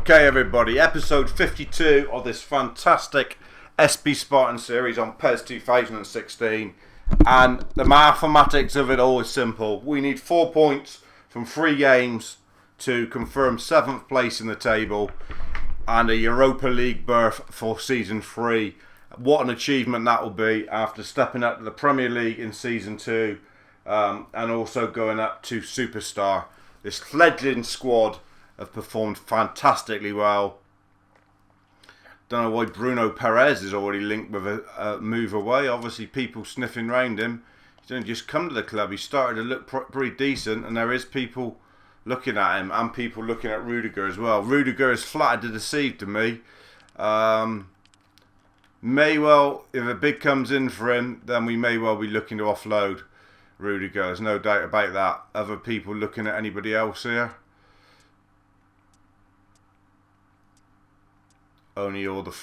Okay everybody, episode 52 of this fantastic SP Spartan series on PES 2016, and the mathematics of it all is simple. We need 4 points from 3 games to confirm 7th place in the table and a Europa League berth for Season 3. What an achievement that will be after stepping up to the Premier League in Season 2 and also going up to Superstar. This fledgling squad have performed fantastically well. Don't know why Bruno Perez is already linked with a move away. Obviously people sniffing round him. He didn't just come to the club. He started to look pretty decent, and there is people looking at him and people looking at Rudiger as well. Rudiger is flattered to deceive to me. May well, if a bid comes in for him, then we may well be looking to offload Rudiger. There's no doubt about that. Other people looking at anybody else here? Only all the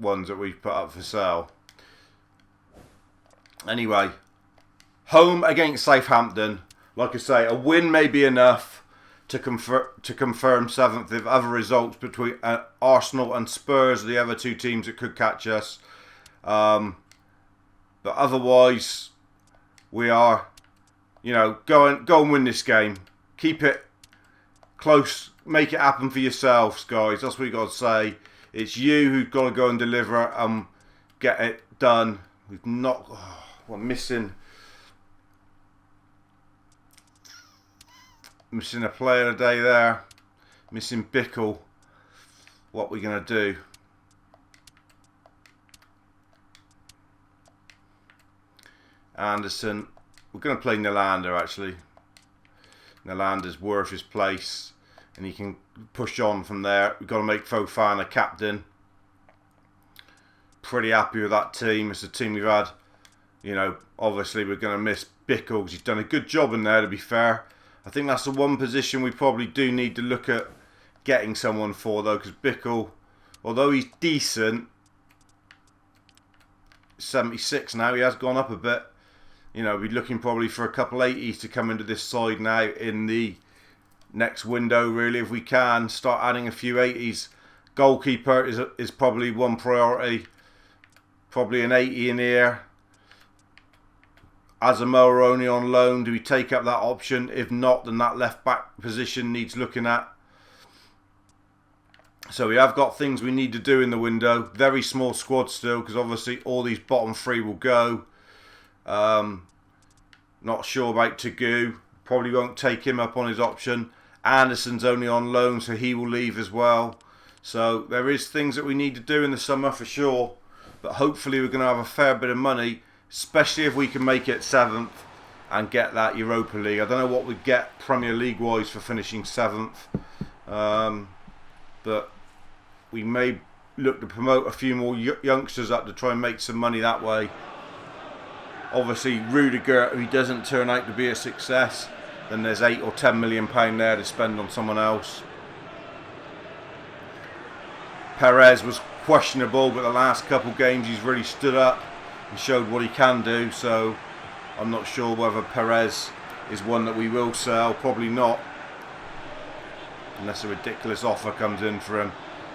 ones that we've put up for sale. Anyway, home against Southampton. Like I say, a win may be enough to confirm 7th if other results between Arsenal and Spurs are the other 2 teams that could catch us. But otherwise, we are, go and win this game. Keep it close. Make it happen for yourselves, guys. That's what you got to say. It's you who've got to go and deliver and get it done. We're missing a player today there. Missing Bickle. What are we going to do? Anderson. We're going to play Nylander actually. Nylander's worth his place, and he can push on from there. We've got to make Fofana captain. Pretty happy with that team. It's a team we've had. Obviously we're going to miss Bickle because he's done a good job in there, to be fair. I think that's the one position we probably do need to look at getting someone for, though, because Bickle, although he's decent, 76 now, he has gone up a bit. We're looking probably for a couple 80s to come into this side now in the next window, really, if we can start adding a few 80s. Goalkeeper is probably one priority. Probably an 80 in here. Asamoah only on loan. Do we take up that option? If not, then that left back position needs looking at. So we have got things we need to do in the window. Very small squad still, because obviously all these bottom 3 will go. Not sure about Tagu. Probably won't take him up on his option. Anderson's only on loan, so he will leave as well. So there is things that we need to do in the summer for sure. But hopefully we're going to have a fair bit of money, especially if we can make it 7th and get that Europa League. I don't know what we'd get Premier League wise for finishing 7th. But we may look to promote a few more youngsters up to try and make some money that way. Obviously Rudiger, if he doesn't turn out to be a success, then there's £8 or £10 million there to spend on someone else. Perez was questionable, but the last couple games he's really stood up and showed what he can do, so I'm not sure whether Perez is one that we will sell. Probably not, unless a ridiculous offer comes in for him.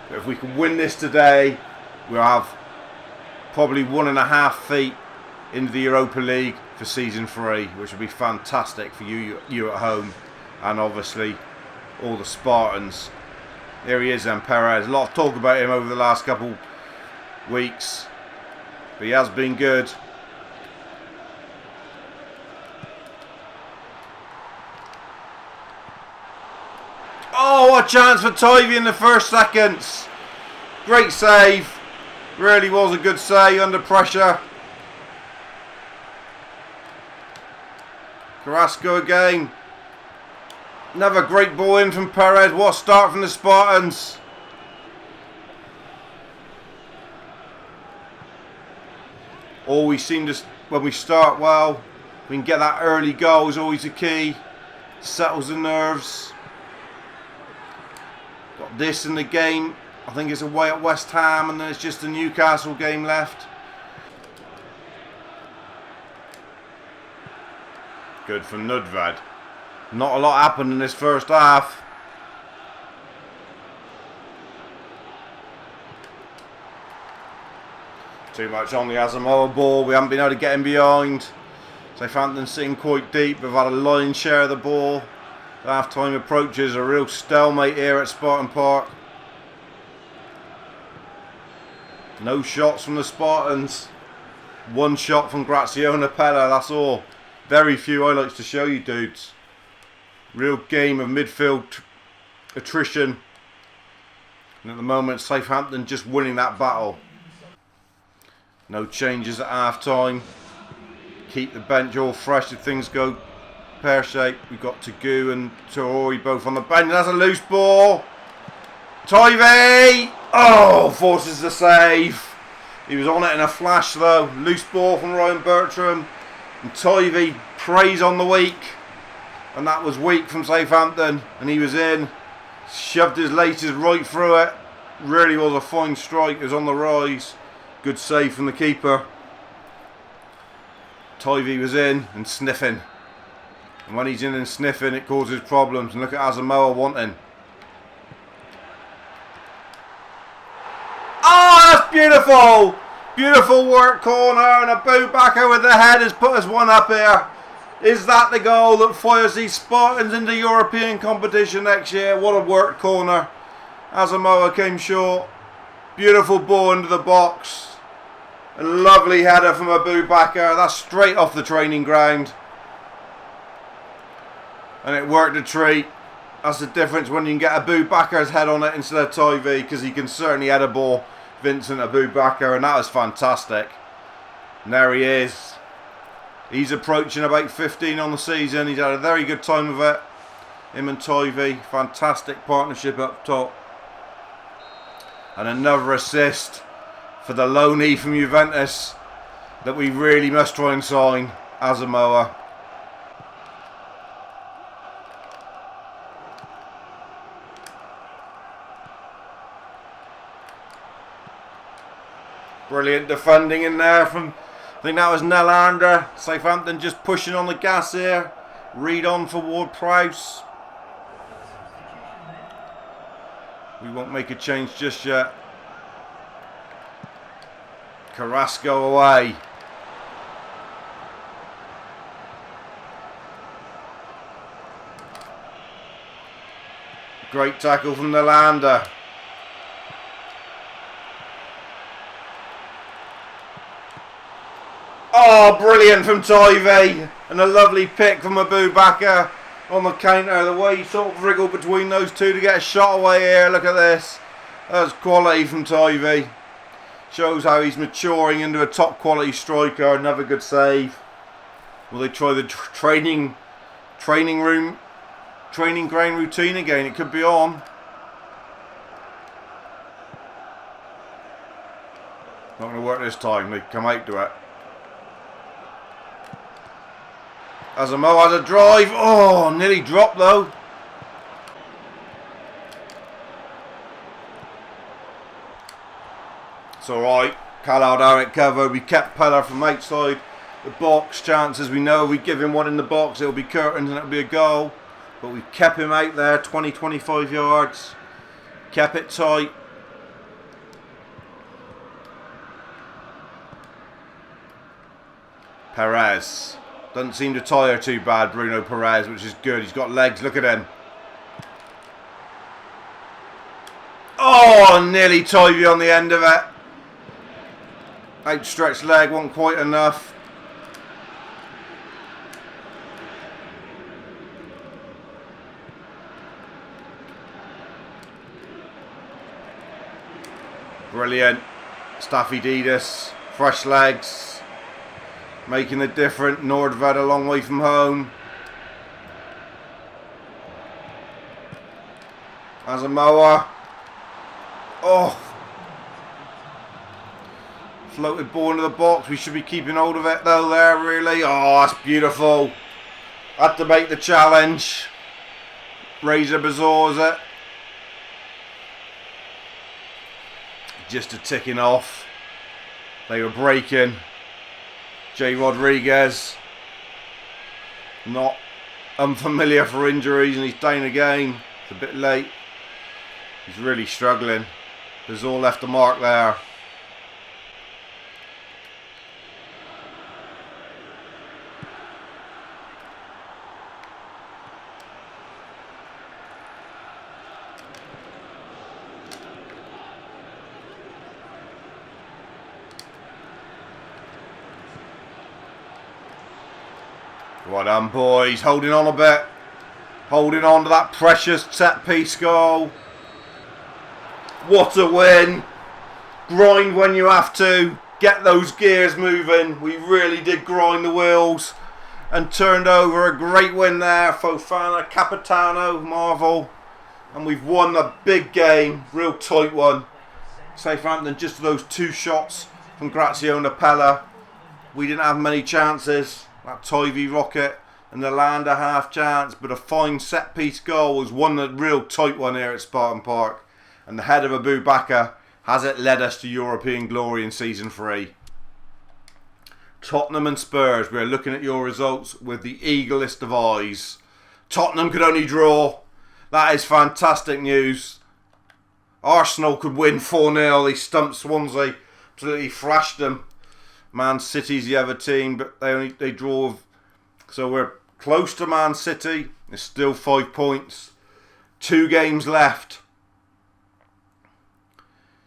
But if we can win this today, we'll have probably 1.5 feet into the Europa League for Season 3, which would be fantastic for you at home, and obviously all the Spartans. Here he is then, Perez. A lot of talk about him over the last couple weeks, but he has been good. Oh, what a chance for Tivy in the first seconds. Great save. Really was a good save under pressure. Carrasco again. Another great ball in from Perez. What a start from the Spartans. Always seem to, when we start well, we can get that early goal is always the key. Settles the nerves. Got this in the game. I think it's away at West Ham, and then it's just the Newcastle game left. Good from Nudvad. Not a lot happened in this first half. Too much on the Asamoah ball. We haven't been able to get him behind. Southampton sitting quite deep. We've had a lion's share of the ball. Half time approaches. A real stalemate here at Spartan Park. No shots from the Spartans. One shot from Graziano Pella, that's all. Very few highlights to show you dudes. Real game of midfield attrition. And at the moment Southampton just winning that battle. No changes at half time. Keep the bench all fresh if things go pear-shaped. We've got Tagu and Traore both on the bench. That's a loose ball. Tivey! Oh, forces the save. He was on it in a flash though. Loose ball from Ryan Bertram. And Tivey preys on the weak. And that was weak from Southampton. And he was in. Shoved his laces right through it. Really was a fine strike. It was on the rise. Good save from the keeper. Tivey was in and sniffing. And when he's in and sniffing, it causes problems. And look at Asamoah wanting. Oh, that's beautiful! Beautiful work corner, and a boot backer with the head has put us one up here. Is that the goal that fires these Spartans into European competition next year? What a work corner. Asamoah came short. Beautiful ball into the box. A lovely header from Abu Bakr. That's straight off the training ground. And it worked a treat. That's the difference when you can get Abu Bakr's head on it instead of Tivey, because he can certainly head a ball, Vincent Abu Bakr, and that was fantastic. And there he is. He's approaching about 15 on the season. He's had a very good time of it. Him and Tivey, fantastic partnership up top. And another assist for the loanee from Juventus that we really must try and sign, Asamoah. Brilliant defending in there from, I think that was Nelander. Southampton just pushing on the gas here. Read on for Ward-Prowse. We won't make a change just yet. Carrasco away. Great tackle from Nelander. Oh, brilliant from Tivey. And a lovely pick from Abu Bakr on the counter. The way he sort of wriggled between those two to get a shot away here. Look at this. That's quality from Tivey. Shows how he's maturing into a top quality striker. Another good save. Will they try the training ground routine again? It could be on. Not going to work this time. They come out to it. Asamoah has a drive. Oh, nearly dropped though. It's alright. Callard Auracle covered. We kept Pella from outside the box. Chances we know if we give him one in the box, it'll be curtains and it'll be a goal. But we kept him out there, 20-25 yards. Kept it tight. Perez. Doesn't seem to tire too bad, Bruno Perez, which is good. He's got legs. Look at him. Oh, nearly Tivey on the end of it. Outstretched leg, wasn't quite enough. Brilliant. Staphylidis, fresh legs. Making the difference. Nordved a long way from home. Asamoah. Oh. Floated ball into the box. We should be keeping hold of it though there, really. Oh, that's beautiful. Had to make the challenge. Razor Bazaars it. Just a ticking off. They were breaking. Jay Rodriguez. Not unfamiliar for injuries, and he's down again. It's a bit late. He's really struggling. Bazaar left a mark there. Well done, boys. Holding on a bit. Holding on to that precious set-piece goal. What a win. Grind when you have to. Get those gears moving. We really did grind the wheels. And turned over a great win there. Fofana, Capitano, Marvel. And we've won a big game. Real tight one. Southampton, just those 2 shots from Graziano Pella. We didn't have many chances. That Tivy rocket and the Lander half chance. But a fine set-piece goal was one, a real tight one here at Spartan Park. And the head of Abu Bakr has it led us to European glory in Season 3. Tottenham and Spurs, we're looking at your results with the eaglest of eyes. Tottenham could only draw. That is fantastic news. Arsenal could win 4-0. They stumped Swansea. Absolutely thrashed them. Man City's the other team, but they draw. So we're close to Man City. There's still 5 points. 2 games left.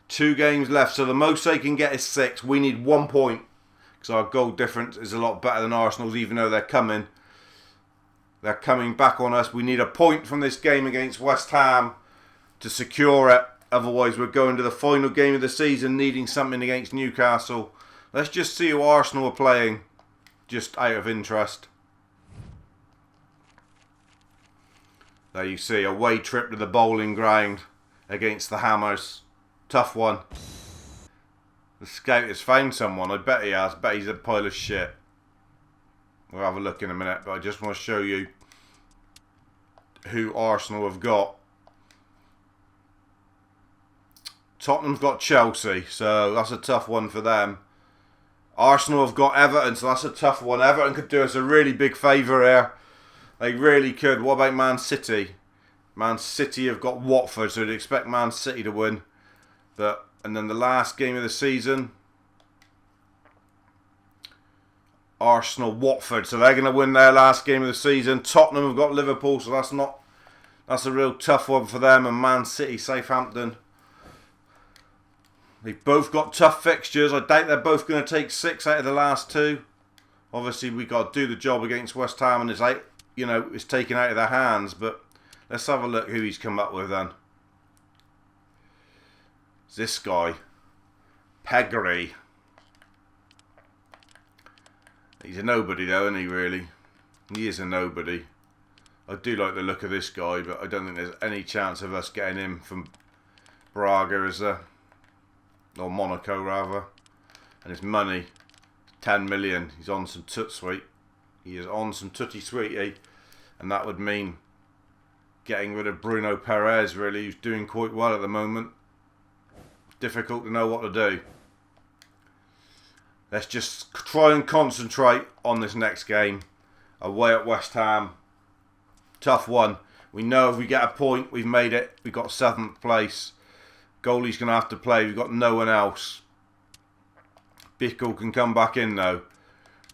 2 games left. So the most they can get is 6. We need 1 point. Because our goal difference is a lot better than Arsenal's, even though they're coming. They're coming back on us. We need a point from this game against West Ham to secure it. Otherwise, we're going to the final game of the season needing something against Newcastle. Let's just see who Arsenal are playing, just out of interest. There you see, away trip to the bowling ground against the Hammers. Tough one. The scout has found someone. I bet he has. I bet he's a pile of shit. We'll have a look in a minute, but I just want to show you who Arsenal have got. Tottenham's got Chelsea, so that's a tough one for them. Arsenal have got Everton, so that's a tough one. Everton could do us a really big favour here. They really could. What about Man City? Man City have got Watford, so you'd expect Man City to win. And then the last game of the season, Arsenal, Watford, so they're going to win their last game of the season. Tottenham have got Liverpool, so that's a real tough one for them. And Man City, Southampton. They've both got tough fixtures. I doubt they're both going to take 6 out of the last 2. Obviously, we got to do the job against West Ham, and it's taken out of their hands. But let's have a look who he's come up with then. It's this guy, Petrie. He's a nobody though, isn't he, really? He is a nobody. I do like the look of this guy, but I don't think there's any chance of us getting him from Braga or Monaco rather. And his money, 10 million. He's on some toot sweet. He is on some tutty sweetie. And that would mean getting rid of Bruno Perez, really, who's doing quite well at the moment. Difficult to know what to do. Let's just try and concentrate on this next game. Away at West Ham. Tough one. We know if we get a point, we've made it. We've got 7th place. Goalie's going to have to play. We've got no one else. Bickle can come back in though.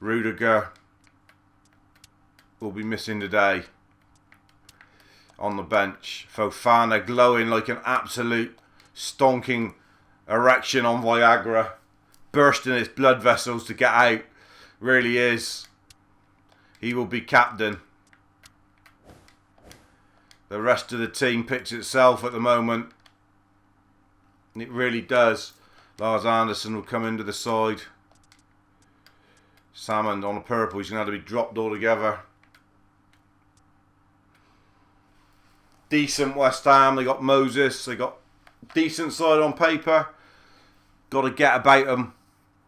Rudiger will be missing today. On the bench. Fofana glowing like an absolute stonking erection on Viagra. Bursting his blood vessels to get out. Really is. He will be captain. The rest of the team picks itself at the moment. And it really does. Lars Anderson will come into the side. Salmon on a purple. He's going to have to be dropped altogether. Decent West Ham. They got Moses. They got decent side on paper. Got to get about them.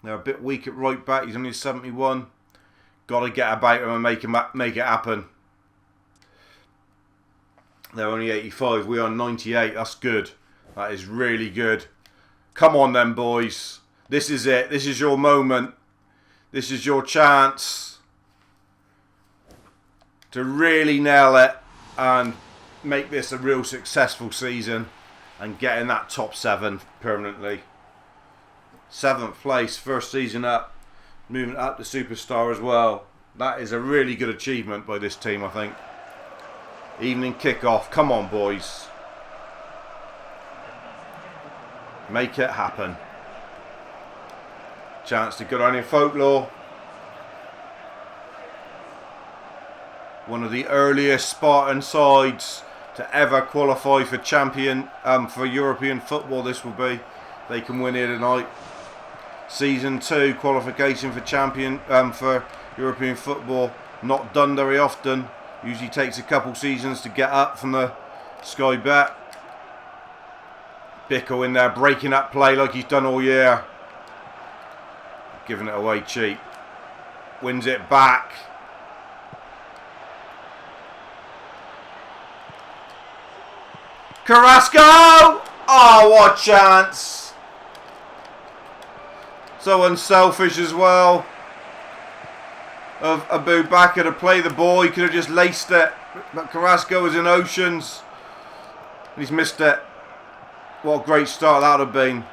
They're a bit weak at right back. He's only 71. Got to get about them and make it happen. They're only 85. We are 98. That's good. That is really good. Come on then, boys. This is it. This is your moment. This is your chance to really nail it and make this a real successful season and get in that top 7 permanently. 7th place, first season up, moving up to Superstar as well. That is a really good achievement by this team, I think. Evening kickoff. Come on, boys. Make it happen. Chance to go down in folklore. One of the earliest Spartan sides to ever qualify for for European football. This will be. They can win here tonight. Season 2 qualification for European football. Not done very often. Usually takes a couple seasons to get up from the Sky Bet. Bickle in there breaking up play like he's done all year. Giving it away cheap. Wins it back. Carrasco! Oh, what a chance! So unselfish as well of Abu Bakr to play the ball. He could have just laced it, but Carrasco was in oceans. He's missed it. What a great start that would have been.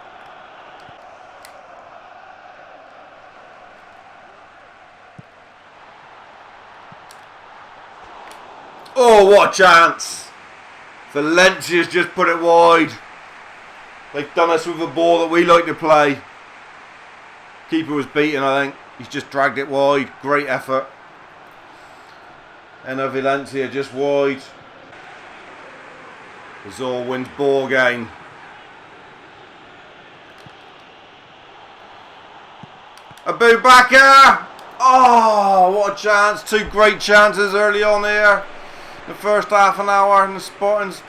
Oh, what a chance! Valencia's just put it wide. They've done us with a ball that we like to play. Keeper was beaten, I think. He's just dragged it wide. Great effort. And Valencia just wide. Azor wins ball game. Abu Bakr! Oh, what a chance. 2 great chances early on here. The first half an hour, and the Spartans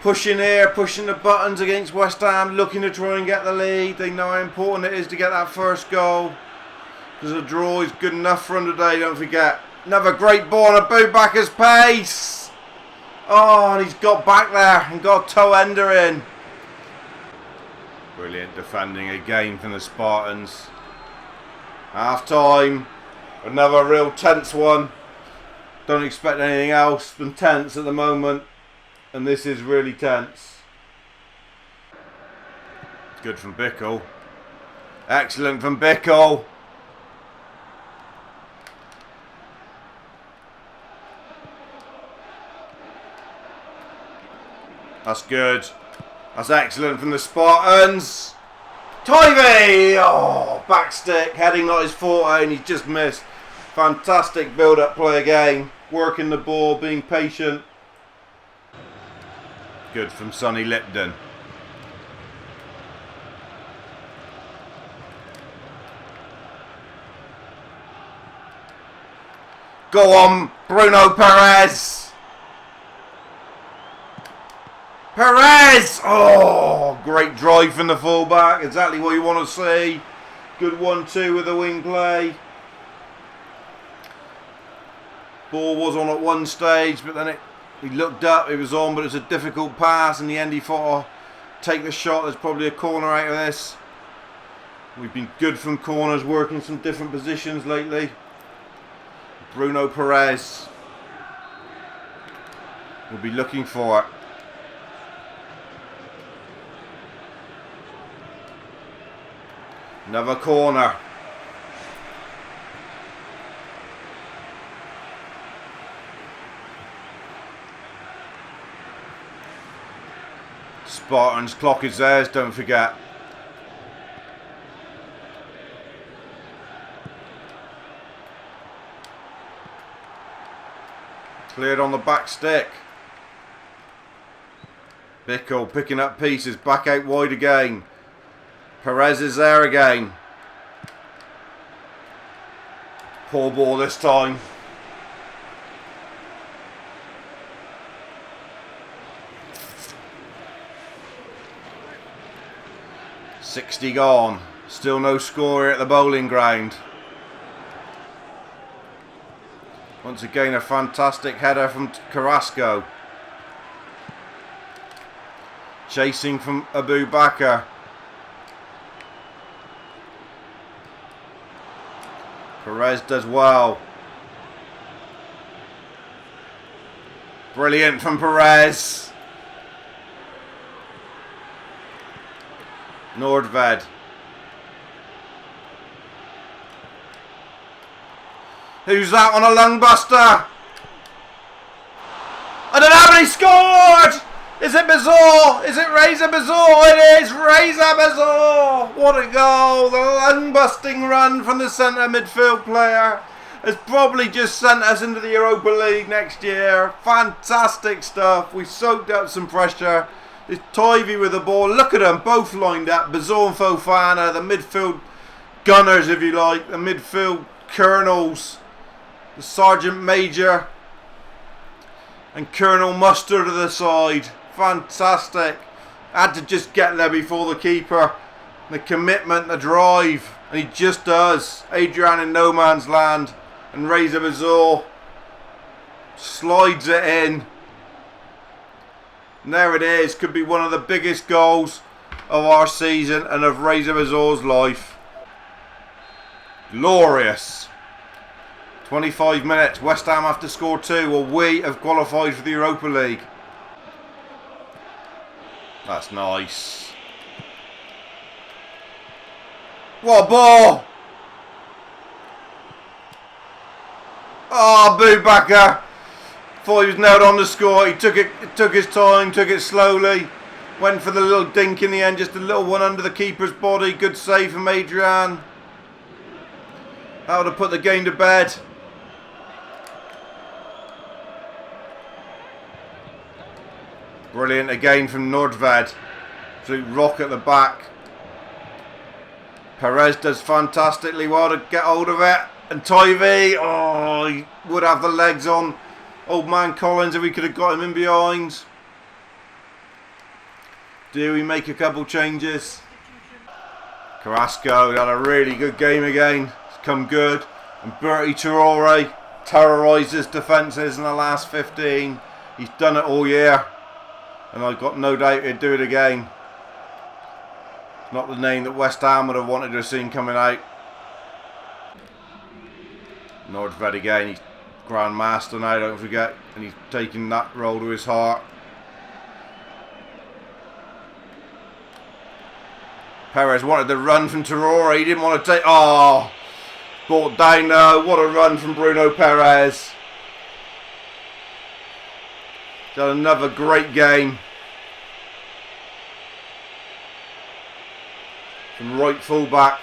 pushing here, pushing the buttons against West Ham, looking to try and get the lead. They know how important it is to get that first goal, because a draw is good enough for them today, don't forget. Another great ball on Abu Bakr's pace. Oh, and he's got back there and got toe ender in. Brilliant defending again from the Spartans. Half time, another real tense one. Don't expect anything else than tense at the moment, and this is really tense. Good from Bickle. Excellent from Bickle. That's good. That's excellent from the Spartans. Tivey! Oh, back stick, heading not his forte, and he's just missed. Fantastic build-up play again. Working the ball, being patient. Good from Sonny Lipton. Go on, Bruno Perez. Perez! Oh, great drive from the fullback. Exactly what you want to see. Good 1-2 with the wing play. Ball was on at one stage, but then he looked up, it was on, but it was a difficult pass. In the end, he thought, oh, take the shot, there's probably a corner out of this. We've been good from corners, working some different positions lately. Bruno Perez will be looking for it. Another corner. Spartans clock is theirs, don't forget. Cleared on the back stick. Bickle picking up pieces, back out wide again. Perez is there again. Poor ball this time. .60 gone. Still no score here at the bowling ground. Once again, a fantastic header from Carrasco. Chasing from Abu Bakr. Perez does well. Brilliant from Perez. Nordved. Who's that on a lung buster? I don't know how he scored! Is it Bazor? Is it Razor Bazor? It is Razor Bazor! What a goal! The lung busting run from the centre midfield player. has probably just sent us into the Europa League next year. Fantastic stuff. We soaked up some pressure. It's Tivy with the ball. Look at them, both lined up. Bazor and Fofana, the midfield gunners, if you like. The midfield colonels. The Sergeant Major and Colonel Mustard to the side. Fantastic. Had to just get there before the keeper. The commitment, the drive. And he just does. Adrian in no man's land. And Reza Bazor slides it in. And there it is. Could be one of the biggest goals of our season and of Reza Bazor's life. Glorious. 25 minutes. West Ham have to score 2. Well, we have qualified for the Europa League. That's nice. What a ball! Oh, Boubacar. Thought he was nailed on the score. He took his time, took it slowly. Went for the little dink in the end, just a little one under the keeper's body. Good save from Adrian. That would have put the game to bed. Brilliant again from Nordved. Absolute rock at the back. Perez does fantastically well to get hold of it. And Tivy, oh, he would have the legs on old man Collins if we could have got him in behind. Do we make a couple changes? Carrasco had a really good game again. It's come good. And Bertie Traore terrorised his defences in the last 15. He's done it all year. And I've got no doubt he'd do it again. It's not the name that West Ham would have wanted to have seen coming out. Nordved again, he's Grand Master now, don't forget. And he's taking that role to his heart. Perez wanted the run from Traore. He didn't want to take... Oh! Brought down now. What a run from Bruno Perez. Done another great game. From right full-back.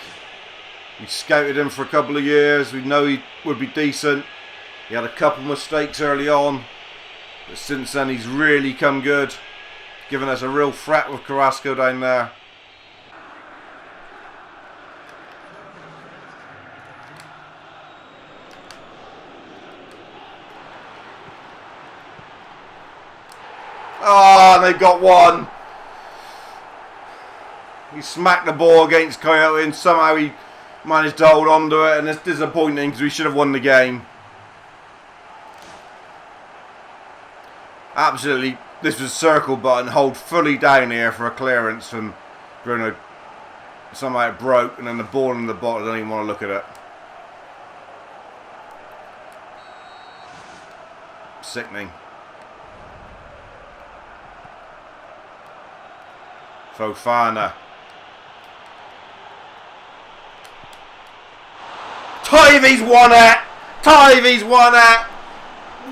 We scouted him for a couple of years. We know he would be decent. He had a couple of mistakes early on. But since then he's really come good. Giving us a real threat with Carrasco down there. Oh, they got one. He smacked the ball against Coyote and somehow he managed to hold on to it, and it's disappointing because we should have won the game. Absolutely, this was circle button, hold fully down here for a clearance from Bruno. Somehow it broke and then the ball in the bottom, I don't even want to look at it. Sickening. Fofana. Tivy's won it! Tivy's won it!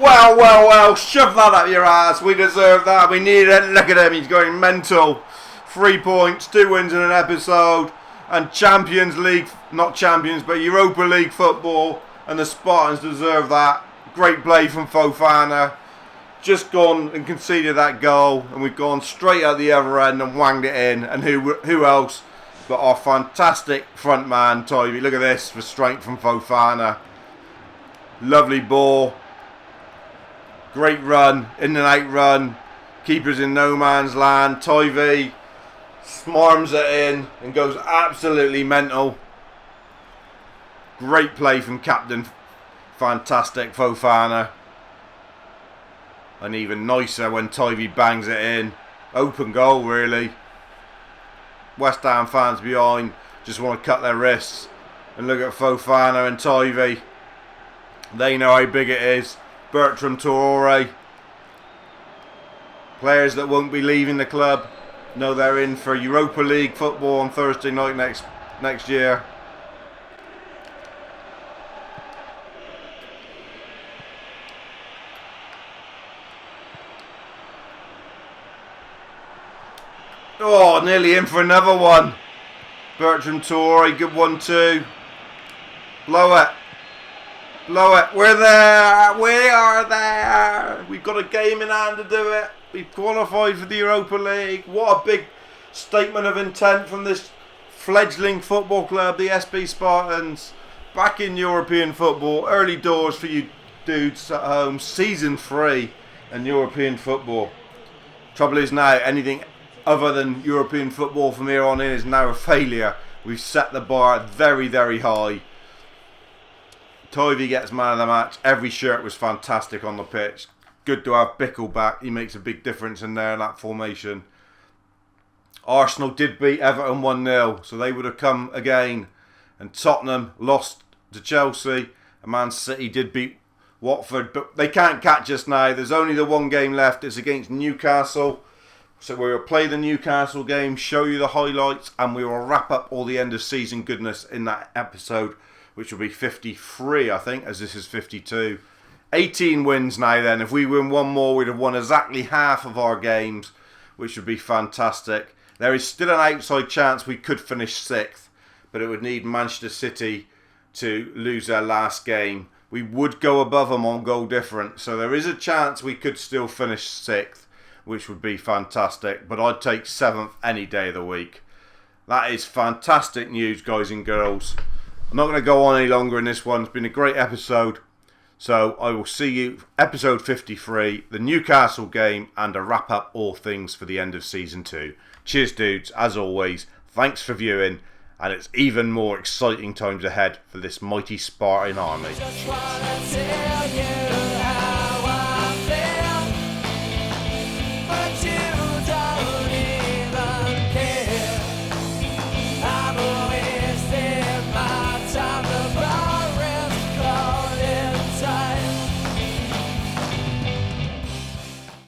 Well, well, well, shove that up your ass. We deserve that. We need it. Look at him. He's going mental. 3 points, 2 wins in an episode. And Champions League, not Champions, but Europa League football. And the Spartans deserve that. Great play from Fofana. Just gone and conceded that goal. And we've gone straight out the other end and wanged it in. And who else but our fantastic front man, Tivy. Look at this restraint from Fofana. Lovely ball. Great run, in and out run. Keeper's in no man's land. Tivy smarms it in and goes absolutely mental. Great play from captain. Fantastic Fofana. And even nicer when Tivy bangs it in. Open goal really. West Ham fans behind just want to cut their wrists. And look at Fofana and Tivy. They know how big it is. Bertrand Traore. Players that won't be leaving the club know they're in for Europa League football on Thursday night next year. Oh, nearly in for another one. Bertrand Traore, good one too. Blow it. Blow it. We're there. We are there. We've got a game in hand to do it. We've qualified for the Europa League. What a big statement of intent from this fledgling football club, the SP Spartans. Back in European football. Early doors for you dudes at home. Season 3 in European football. Trouble is now, anything other than European football from here on in is now a failure. We've set the bar very, very high. Tovey gets man of the match. Every shirt was fantastic on the pitch. Good to have Bickle back. He makes a big difference in there in that formation. Arsenal did beat Everton 1-0, so they would have come again. And Tottenham lost to Chelsea. And Man City did beat Watford, but they can't catch us now. There's only the one game left. It's against Newcastle. So we will play the Newcastle game, show you the highlights, and we will wrap up all the end of season goodness in that episode, which will be 53, I think, as this is 52. 18 wins now then. If we win one more, we'd have won exactly half of our games, which would be fantastic. There is still an outside chance we could finish 6th, but it would need Manchester City to lose their last game. We would go above them on goal difference, so there is a chance we could still finish 6th, which would be fantastic, but I'd take 7th any day of the week. That is fantastic news, guys and girls. I'm not going to go on any longer in this one. It's been a great episode. So I will see you episode 53, the Newcastle game, and a wrap up all things for the end of season 2. Cheers dudes, as always. Thanks for viewing, and it's even more exciting times ahead for this mighty Spartan army.